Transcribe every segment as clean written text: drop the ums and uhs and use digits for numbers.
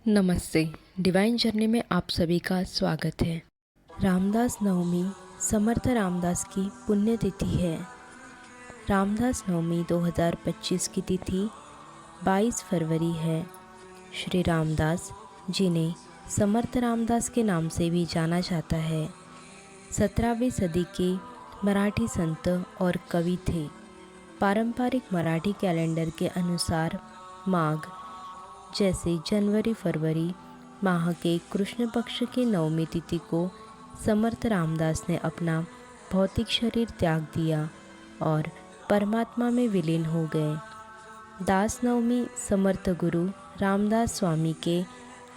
नमस्ते। Divine journey में आप सभी का स्वागत है। रामदास नवमी समर्थ रामदास की पुण्यतिथि है। रामदास नवमी 2025 की तिथि 22 फरवरी है। श्री रामदास जिन्हें समर्थ रामदास के नाम से भी जाना जाता है, 17वीं सदी के मराठी संत और कवि थे। पारंपरिक मराठी कैलेंडर के अनुसार माघ जैसे जनवरी फरवरी माह के कृष्ण पक्ष की नवमी तिथि को समर्थ रामदास ने अपना भौतिक शरीर त्याग दिया और परमात्मा में विलीन हो गए। दास नवमी समर्थ गुरु रामदास स्वामी के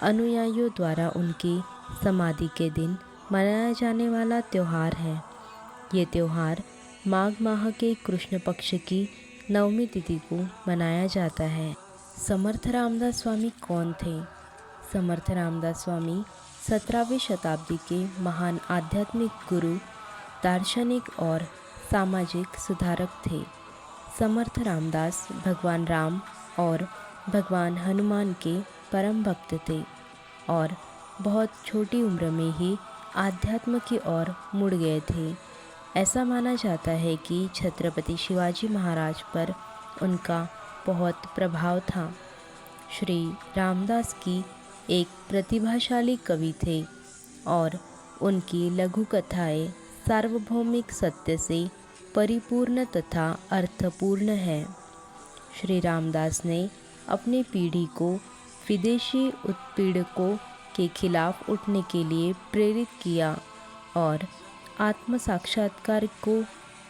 अनुयायियों द्वारा उनकी समाधि के दिन मनाया जाने वाला त्यौहार है। ये त्यौहार माघ माह के कृष्ण पक्ष की नवमी तिथि को मनाया जाता है। समर्थ रामदास स्वामी कौन थे? समर्थ रामदास स्वामी 17वीं शताब्दी के महान आध्यात्मिक गुरु, दार्शनिक और सामाजिक सुधारक थे। समर्थ रामदास भगवान राम और भगवान हनुमान के परम भक्त थे और बहुत छोटी उम्र में ही आध्यात्म की ओर मुड़ गए थे। ऐसा माना जाता है कि छत्रपति शिवाजी महाराज पर उनका बहुत प्रभाव था। श्री रामदास की एक प्रतिभाशाली कवि थे और उनकी लघु कथाएँ सार्वभौमिक सत्य से परिपूर्ण तथा अर्थपूर्ण है। श्री रामदास ने अपनी पीढ़ी को विदेशी उत्पीड़कों के खिलाफ उठने के लिए प्रेरित किया और आत्म साक्षात्कार को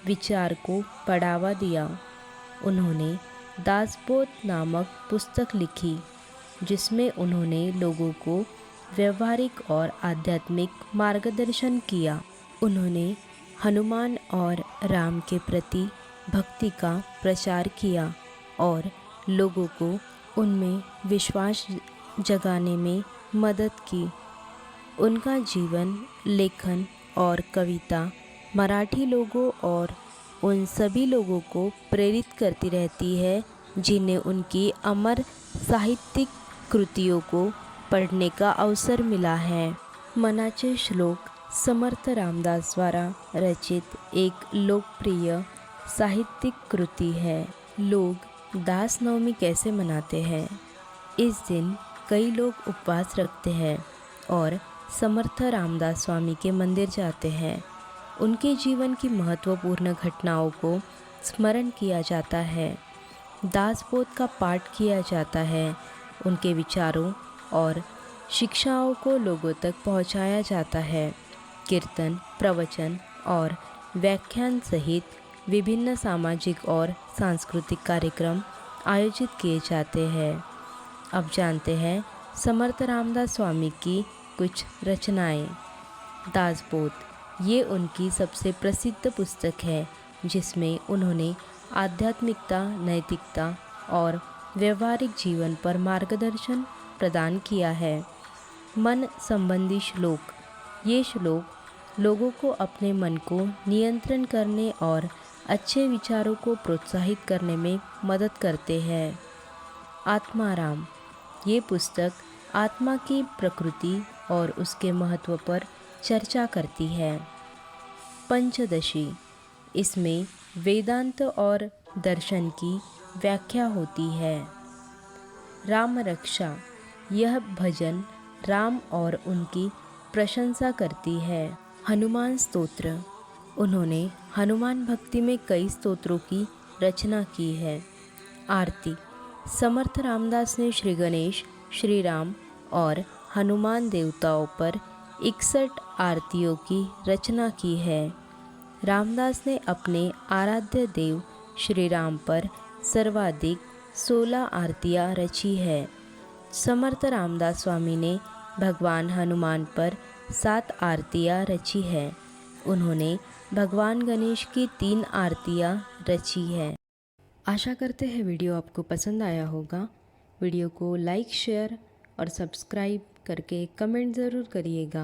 विचार को बढ़ावा दिया। उन्होंने दासबोध नामक पुस्तक लिखी, जिसमें उन्होंने लोगों को व्यवहारिक और आध्यात्मिक मार्गदर्शन किया। उन्होंने हनुमान और राम के प्रति भक्ति का प्रचार किया और लोगों को उनमें विश्वास जगाने में मदद की। उनका जीवन, लेखन और कविता मराठी लोगों और उन सभी लोगों को प्रेरित करती रहती है जिन्हें उनकी अमर साहित्यिक कृतियों को पढ़ने का अवसर मिला है। मनाचे श्लोक समर्थ रामदास द्वारा रचित एक लोकप्रिय साहित्यिक कृति है। लोग दास नवमी कैसे मनाते हैं? इस दिन कई लोग उपवास रखते हैं और समर्थ रामदास स्वामी के मंदिर जाते हैं। उनके जीवन की महत्वपूर्ण घटनाओं को स्मरण किया जाता है। दासबोध का पाठ किया जाता है। उनके विचारों और शिक्षाओं को लोगों तक पहुंचाया जाता है। कीर्तन, प्रवचन और व्याख्यान सहित विभिन्न सामाजिक और सांस्कृतिक कार्यक्रम आयोजित किए जाते हैं। अब जानते हैं समर्थ रामदास स्वामी की कुछ रचनाएं। दासबोध ये उनकी सबसे प्रसिद्ध पुस्तक है, जिसमें उन्होंने आध्यात्मिकता, नैतिकता और व्यवहारिक जीवन पर मार्गदर्शन प्रदान किया है। मन संबंधी श्लोक ये श्लोक लोगों को अपने मन को नियंत्रण करने और अच्छे विचारों को प्रोत्साहित करने में मदद करते हैं। आत्माराम ये पुस्तक आत्मा की प्रकृति और उसके महत्व पर चर्चा करती है। पंचदशी इसमें वेदांत और दर्शन की व्याख्या होती है। राम रक्षा यह भजन राम और उनकी प्रशंसा करती है। हनुमान स्तोत्र उन्होंने हनुमान भक्ति में कई स्तोत्रों की रचना की है। आरती समर्थ रामदास ने श्री गणेश, श्री राम और हनुमान देवताओं पर 61 आरतियों की रचना की है। रामदास ने अपने आराध्य देव श्री राम पर सर्वाधिक 16 आरतियाँ रची है। समर्थ रामदास स्वामी ने भगवान हनुमान पर 7 आरतियाँ रची है। उन्होंने भगवान गणेश की 3 आरतियाँ रची है। आशा करते हैं वीडियो आपको पसंद आया होगा। वीडियो को लाइक, शेयर और सब्सक्राइब करके कमेंट ज़रूर करिएगा।